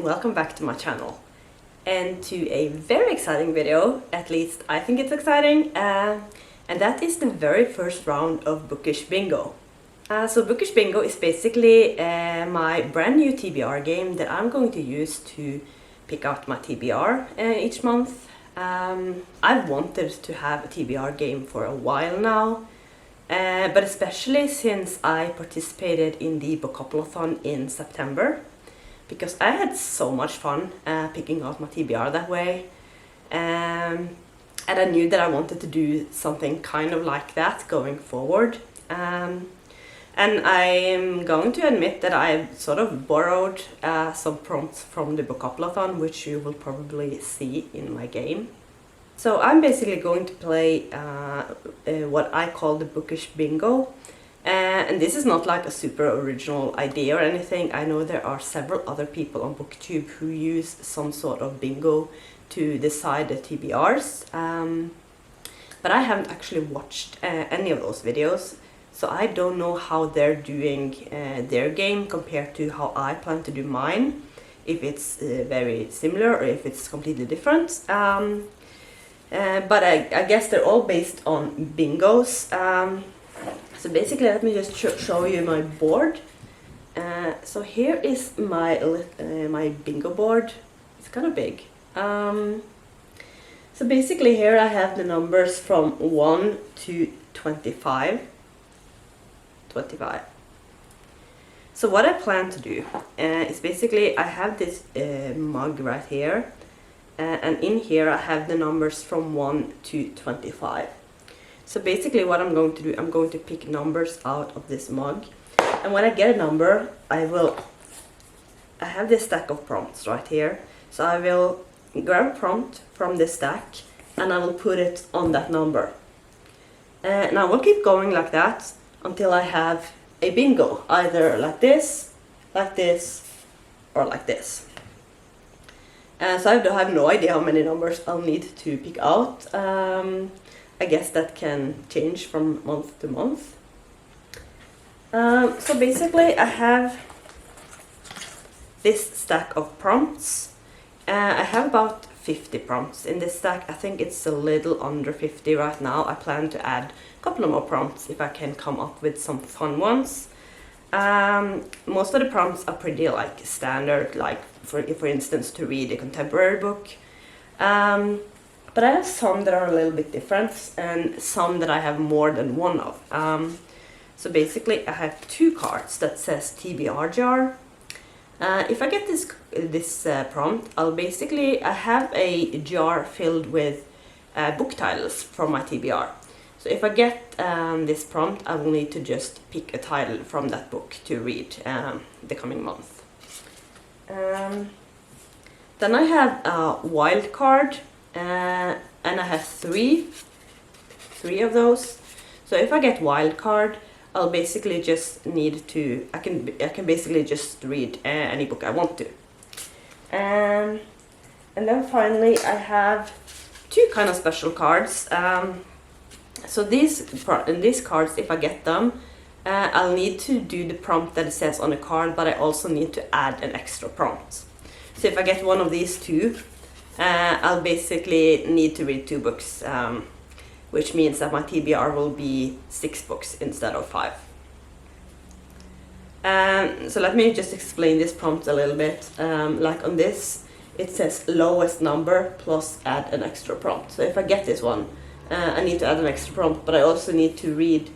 and welcome back to my channel and to a very exciting video. At least I think it's exciting, and that is the very first round of Bookish Bingo. So Bookish Bingo is basically my brand new TBR game that I'm going to use to pick out my TBR each month. I've wanted to have a TBR game for a while now, but especially since I participated in the Bookathon in September, because I had so much fun picking out my TBR that way, and I knew that I wanted to do something kind of like that going forward. And I'm going to admit that I've sort of borrowed some prompts from the Bookathon, which you will probably see in my game. So I'm basically going to play what I call the Bookish Bingo. And this is not like a super original idea or anything. I know there are several other people on BookTube who use some sort of bingo to decide the TBRs. But I haven't actually watched any of those videos. So I don't know how they're doing their game compared to how I plan to do mine. If it's very similar or if it's completely different. But I guess they're all based on bingos. So basically, let me just show you my board. So here is my my bingo board. It's kind of big. So basically here I have the numbers from 1 to 25. So what I plan to do is basically I have this mug right here, and in here I have the numbers from 1 to 25. So basically what I'm going to do, I'm going to pick numbers out of this mug, and when I get a number I have this stack of prompts right here, so I will grab a prompt from this stack and I will put it on that number, and I will keep going like that until I have a bingo, either like this, or like this. So I have no idea how many numbers I'll need to pick out. I guess that can change from month to month. So basically I have this stack of prompts. I have about 50 prompts in this stack. I think it's a little under 50 right now. I plan to add a couple of more prompts if I can come up with some fun ones. Most of the prompts are pretty like standard, like for instance to read a contemporary book. But I have some that are a little bit different and some that I have more than one of. So basically I have 2 cards that says TBR jar. If I get this prompt, I have a jar filled with book titles from my TBR. So if I get this prompt, I will need to just pick a title from that book to read the coming month. Then I have a wild card, and I have three of those. So if I get wild card, I'll basically just need to, I can basically just read any book I want to. And then finally I have 2 kind of special cards. So these cards, if I get them, I'll need to do the prompt that it says on the card, but I also need to add an extra prompt. So if I get one of these 2, I'll basically need to read 2 books, which means that my TBR will be 6 books instead of 5. So let me just explain this prompt a little bit. Like on this, it says lowest number plus add an extra prompt. So if I get this one, I need to add an extra prompt, but I also need to read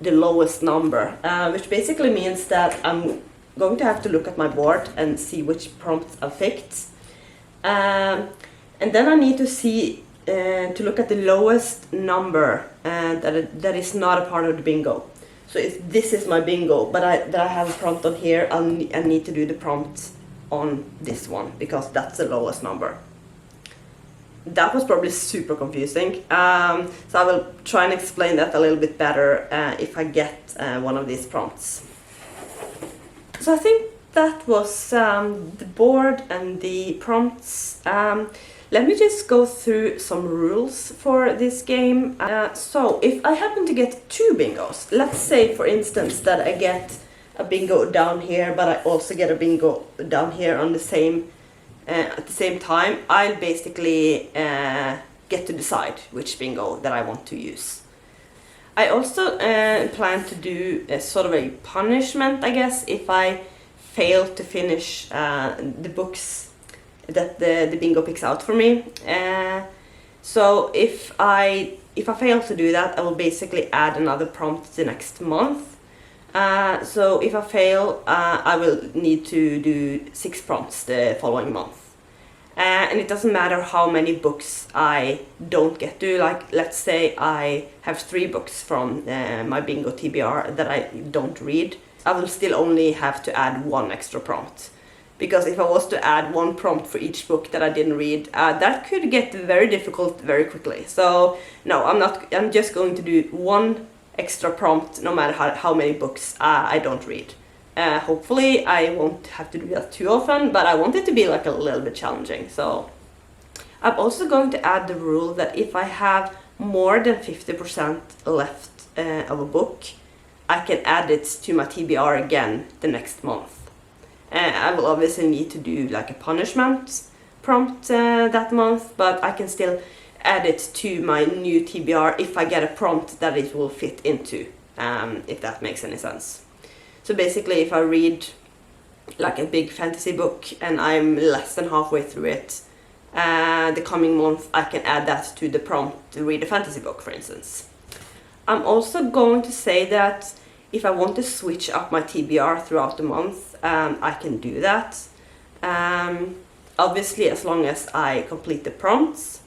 the lowest number, which basically means that I'm going to have to look at my board and see which prompts I've picked. And then I need to see, to look at the lowest number that is not a part of the bingo. So if this is my bingo, but I have a prompt on here, I need to do the prompt on this one, because that's the lowest number. That was probably super confusing, so I will try and explain that a little bit better if I get one of these prompts. So I think that was the board and the prompts. Let me just go through some rules for this game. So if I happen to get 2 bingos, let's say for instance that I get a bingo down here, but I also get a bingo down here on the same at the same time, I'll basically get to decide which bingo that I want to use. I also plan to do a sort of a punishment, I guess, if I fail to finish the books that the bingo picks out for me. So if I fail to do that, I will basically add another prompt the next month. So if I fail, I will need to do 6 prompts the following month. And it doesn't matter how many books I don't get to. Like, let's say I have 3 books from my bingo TBR that I don't read. I will still only have to add 1 extra prompt. Because if I was to add 1 prompt for each book that I didn't read, that could get very difficult very quickly. So no, I'm just going to do 1 extra prompt no matter how many books I don't read. Hopefully I won't have to do that too often, but I want it to be like a little bit challenging. So I'm also going to add the rule that if I have more than 50% left of a book, I can add it to my TBR again the next month. I will obviously need to do like a punishment prompt that month, but I can still add it to my new TBR if I get a prompt that it will fit into, if that makes any sense. So basically, if I read like a big fantasy book and I'm less than halfway through it, the coming month I can add that to the prompt to read a fantasy book, for instance. I'm also going to say that if I want to switch up my TBR throughout the month, I can do that. Obviously, as long as I complete the prompts.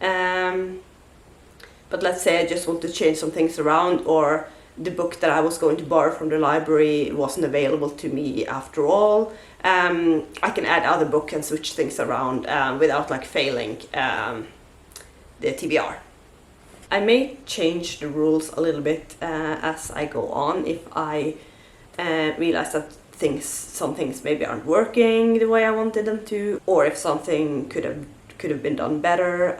But let's say I just want to change some things around, or the book that I was going to borrow from the library wasn't available to me after all. I can add other book and switch things around without like failing the TBR. I may change the rules a little bit as I go on if I realize that some things maybe aren't working the way I wanted them to, or if something could have been done better.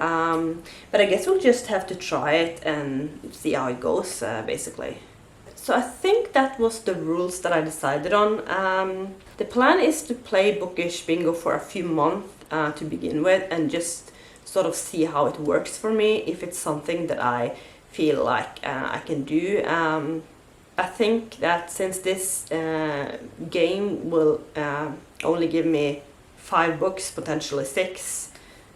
But I guess we'll just have to try it and see how it goes, basically. So I think that was the rules that I decided on. The plan is to play Bookish Bingo for a few months to begin with, and just sort of see how it works for me, if it's something that I feel like I can do. I think that since this game will only give me 5 books, potentially 6,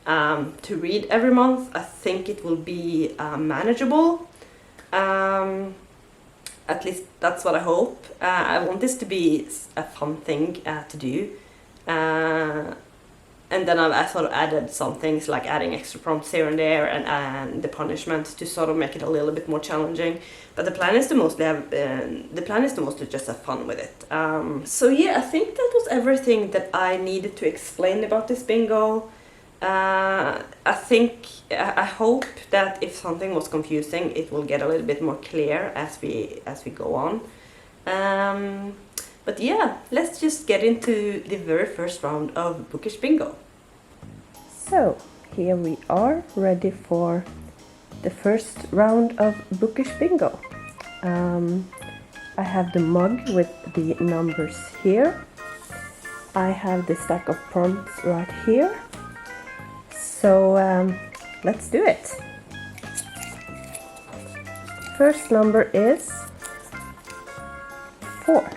to read every month, I think it will be manageable. At least that's what I hope. I want this to be a fun thing to do. And then I sort of added some things like adding extra prompts here and there, and the punishment to sort of make it a little bit more challenging. But the plan is to mostly just have fun with it. So yeah, I think that was everything that I needed to explain about this bingo. I hope that if something was confusing, it will get a little bit more clear as we go on. But yeah, let's just get into the very first round of Bookish Bingo. So, here we are, ready for the first round of Bookish Bingo. I have the mug with the numbers here. I have the stack of prompts right here. So, let's do it. First number is 4.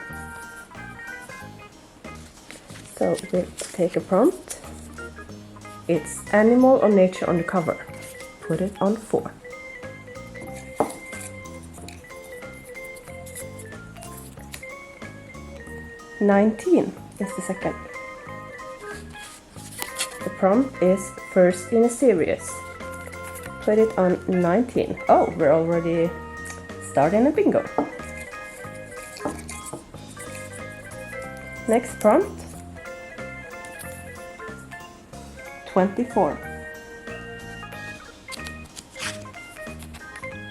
So we'll take a prompt. It's animal or nature on the cover. Put it on 4. "19" is the second. The prompt is first in a series. Put it on 19. Oh, we're already starting a bingo. Next prompt. 24.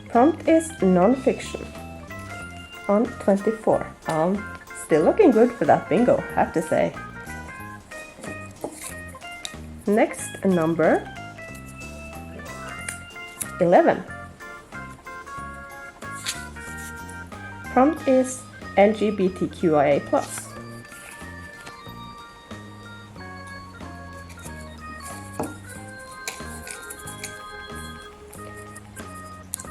Prompt is non-fiction on 24. Still looking good for that bingo, have to say. Next number 11. Prompt is LGBTQIA+.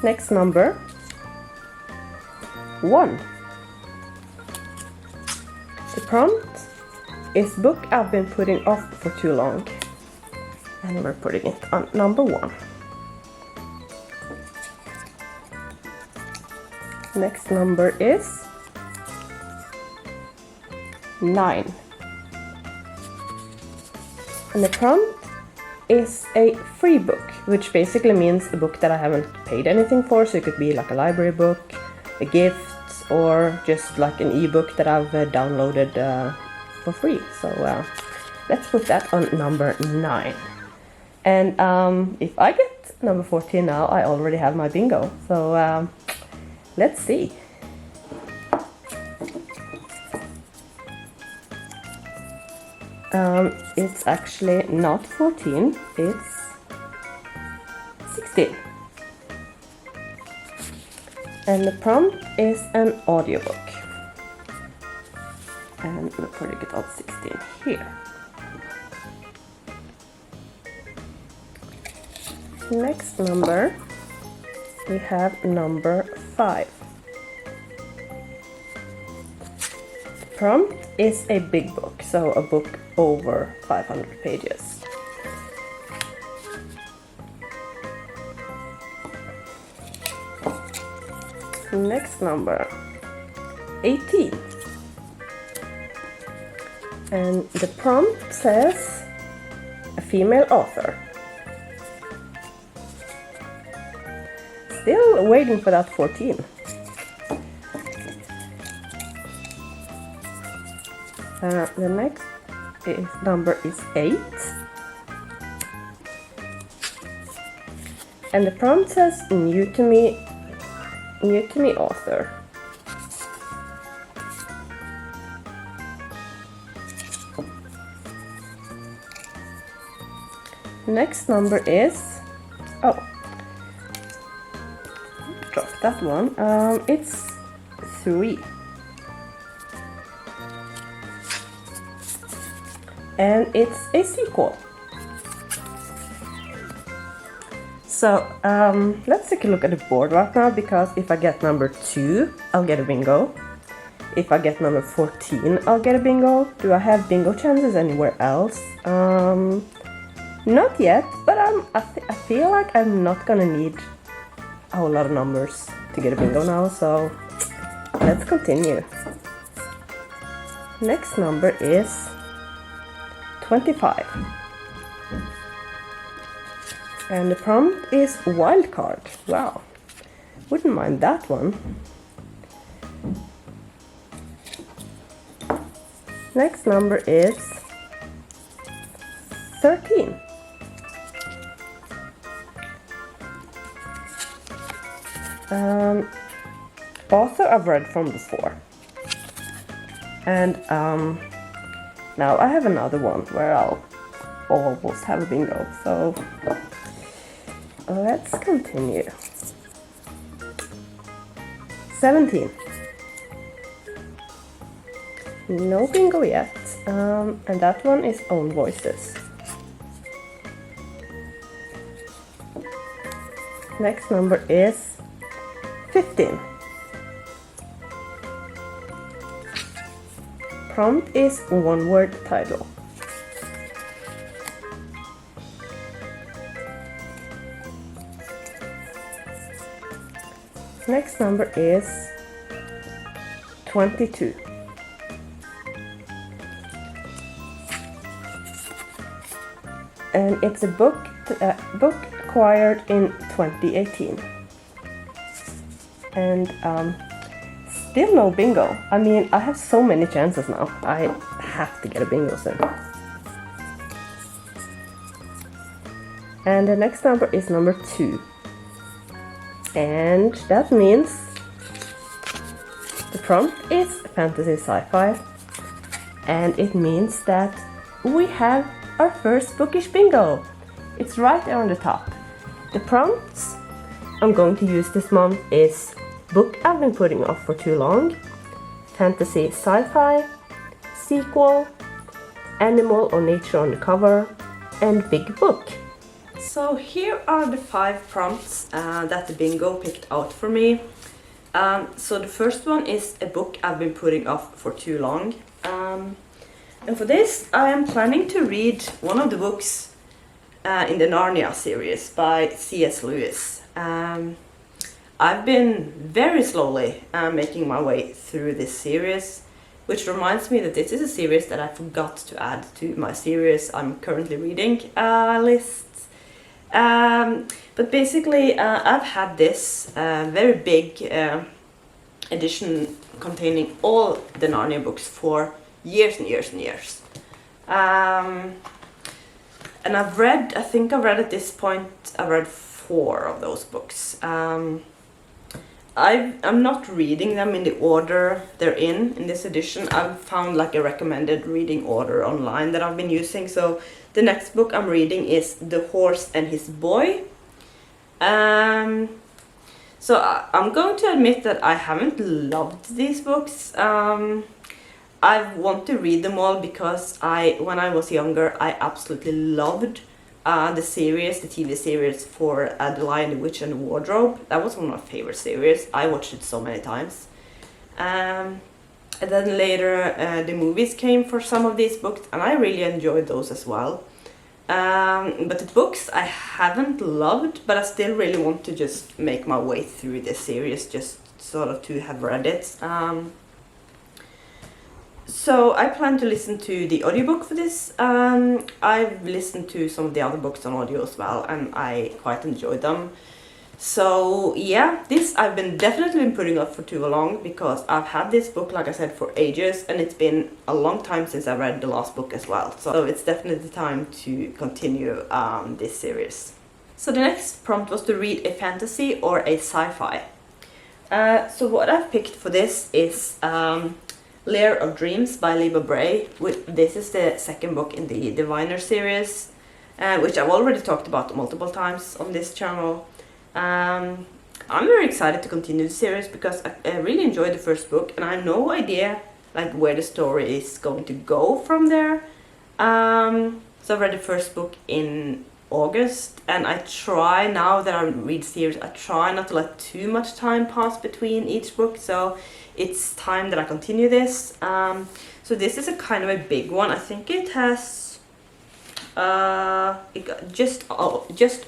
Next number, 1. The prompt is book I've been putting off for too long. And we're putting it on number 1. Next number is 9. And the prompt is a free book, which basically means a book that I haven't paid anything for, so it could be like a library book, a gift, or just like an ebook that I've downloaded for free. So let's put that on number 9. And if I get number 14 now, I already have my bingo. So let's see. It's actually not 14, it's 16. And the prompt is an audiobook. And we're putting it on 16 here. Next number, we have number 5. The prompt is a big book, so a book over 500 pages. Next number, 18. And the prompt says a female author. Still waiting for that 14. The next number is 8. And the prompt says new to me author. Next number is, drop that one. It's 3. And it's a sequel. So let's take a look at the board right now, because if I get number 2, I'll get a bingo. If I get number 14, I'll get a bingo. Do I have bingo chances anywhere else? Not yet, but I feel like I'm not gonna need a whole lot of numbers to get a bingo now, so let's continue. Next number is 25. And the prompt is wildcard. Wow, wouldn't mind that one. Next number is 13. Author I've read from before. And now I have another one where I'll almost have a bingo. So let's continue. 17. No bingo yet. And that one is Own Voices. Next number is 15. Prompt is one-word title. Next number is 22. And it's a book acquired in 2018. And still no bingo. I mean, I have so many chances now. I have to get a bingo soon. And the next number is number 2. And that means the prompt is fantasy sci-fi. And it means that we have our first Bookish Bingo. It's right there on the top. The prompts I'm going to use this month is book I've been putting off for too long, fantasy sci-fi, sequel, animal or nature on the cover, and big book. So here are the 5 prompts that the bingo picked out for me. So the first one is a book I've been putting off for too long. And for this, I am planning to read one of the books in the Narnia series by C.S. Lewis. I've been very slowly making my way through this series, which reminds me that this is a series that I forgot to add to my series I'm currently reading list. But basically, I've had this very big edition containing all the Narnia books for years and years and years. And I think I've read at this point, I've read 4 of those books. I'm not reading them in the order they're in this edition. I've found like a recommended reading order online that I've been using. So the next book I'm reading is The Horse and His Boy. So I'm going to admit that I haven't loved these books. I want to read them all because when I was younger, I absolutely loved the TV series for The Lion, the Witch and the Wardrobe. That was one of my favorite series. I watched it so many times. And then later the movies came for some of these books, and I really enjoyed those as well. But the books I haven't loved, but I still really want to just make my way through this series, just sort of to have read it. So I plan to listen to the audiobook for this. I've listened to some of the other books on audio as well, and I quite enjoyed them. So yeah, this I've definitely been putting off for too long because I've had this book, like I said, for ages, and it's been a long time since I read the last book as well. So it's definitely time to continue this series. So the next prompt was to read a fantasy or a sci-fi. So what I've picked for this is Lair of Dreams by Libba Bray. This is the second book in the Diviner series, which I've already talked about multiple times on this channel. I'm very excited to continue the series because I really enjoyed the first book, and I have no idea like where the story is going to go from there. So I read the first book in August, and I try, now that I read the series, I try not to let too much time pass between each book, so it's time that I continue this. So this is a kind of a big one. I think it has just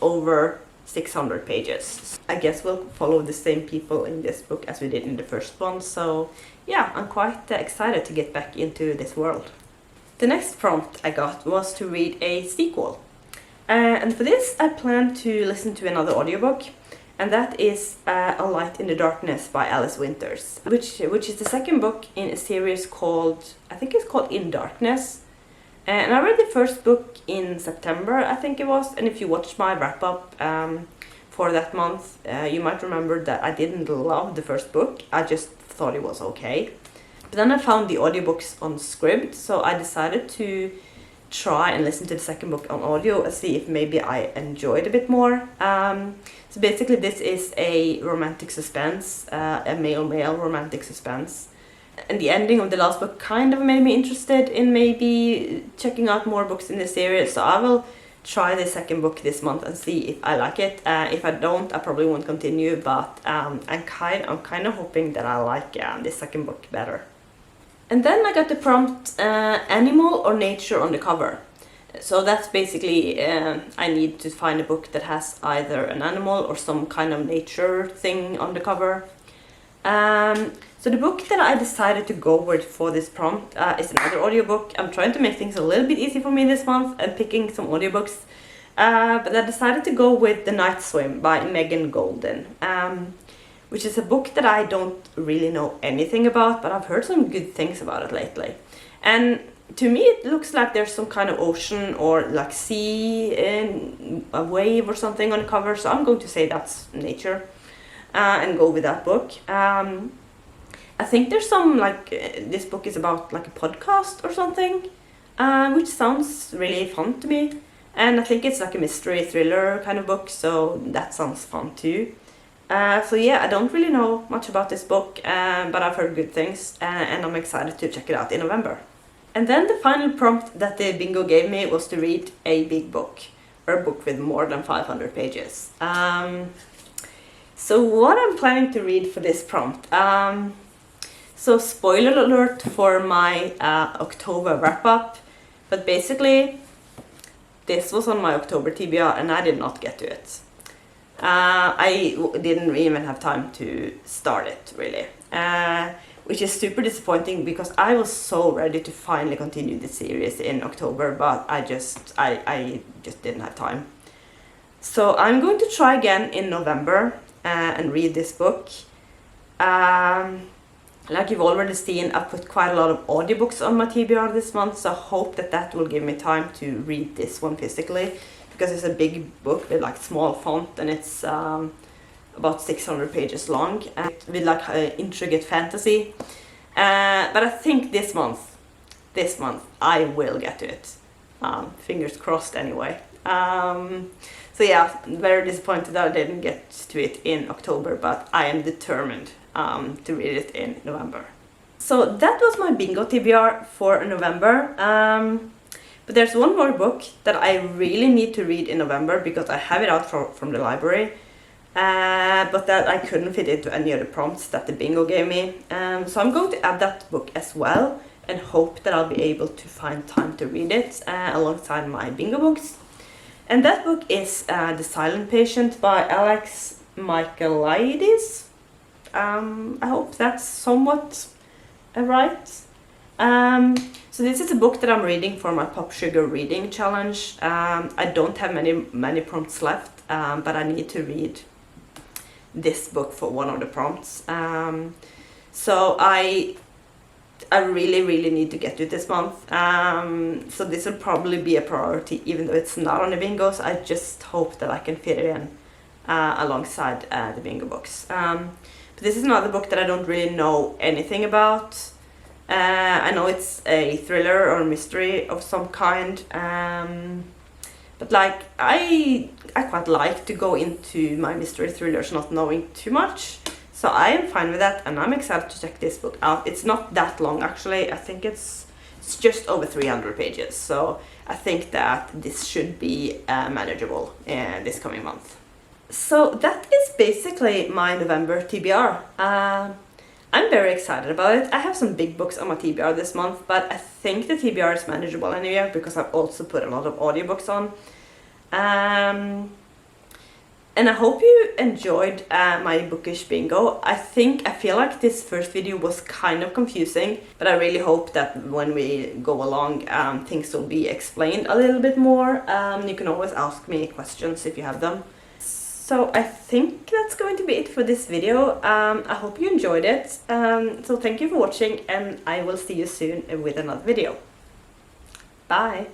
over 600 pages. I guess we'll follow the same people in this book as we did in the first one, so yeah, I'm quite excited to get back into this world. The next prompt I got was to read a sequel. And for this I plan to listen to another audiobook, and that is A Light in the Darkness by Alice Winters, which is the second book in a series called, I think it's called In Darkness. And I read the first book in September, I think it was, and if you watched my wrap-up for that month, you might remember that I didn't love the first book, I just thought it was okay. But then I found the audiobooks on Scribd, so I decided to try and listen to the second book on audio and see if maybe I enjoyed a bit more. So basically this is a romantic suspense, a male-male romantic suspense. And the ending of the last book kind of made me interested in maybe checking out more books in this series, so I will try the second book this month and see if I like it. If I don't, I probably won't continue, but I'm kind of hoping that I like this second book better. And then I got the prompt animal or nature on the cover. So that's basically I need to find a book that has either an animal or some kind of nature thing on the cover. So the book that I decided to go with for this prompt is another audiobook. I'm trying to make things a little bit easy for me this month and picking some audiobooks. But I decided to go with The Night Swim by Megan Golden, which is a book that I don't really know anything about, but I've heard some good things about it lately. And to me it looks like there's some kind of ocean or like sea and a wave or something on the cover, so I'm going to say that's nature and go with that book. I think there's some like this book is about like a podcast or something, which sounds really fun to me, and I think it's like a mystery thriller kind of book, so that sounds fun too. So yeah, I don't really know much about this book, but I've heard good things, and I'm excited to check it out in November. And then the final prompt that the bingo gave me was to read a big book, or a book with more than 500 pages. So what I'm planning to read for this prompt. So spoiler alert for my October wrap-up, but basically this was on my October TBR and I did not get to it. I didn't even have time to start it, really. Which is super disappointing because I was so ready to finally continue the series in October, but I just didn't have time. So I'm going to try again in November and read this book. Like you've already seen, I put quite a lot of audiobooks on my TBR this month, so I hope that that will give me time to read this one physically, because it's a big book with like small font and it's about 600 pages long with like intricate fantasy. But I think this month I will get to it. Fingers crossed anyway. So yeah, very disappointed that I didn't get to it in October, but I am determined to read it in November. So that was my bingo TBR for November. But there's one more book that I really need to read in November because I have it out from the library, but that I couldn't fit into any of the prompts that the bingo gave me. So I'm going to add that book as well and hope that I'll be able to find time to read it alongside my bingo books. And that book is The Silent Patient by Alex Michaelides. I hope that's somewhat right. So this is a book that I'm reading for my Pop Sugar reading challenge. I don't have many prompts left, but I need to read this book for one of the prompts. So I really need to get to it this month. So this will probably be a priority, even though it's not on the bingos. I just hope that I can fit it in alongside the bingo books. But this is another book that I don't really know anything about. I know it's a thriller or mystery of some kind, but like I quite like to go into my mystery thrillers not knowing too much, so I am fine with that and I'm excited to check this book out. It's not that long actually. I think it's just over 300 pages, so I think that this should be manageable this coming month. So that is basically my November TBR. I'm very excited about it. I have some big books on my TBR this month, but I think the TBR is manageable anyway because I've also put a lot of audiobooks on. And I hope you enjoyed my Bookish Bingo. I feel like this first video was kind of confusing, but I really hope that when we go along, things will be explained a little bit more. You can always ask me questions if you have them. So I think that's going to be it for this video. I hope you enjoyed it. So thank you for watching and I will see you soon with another video. Bye!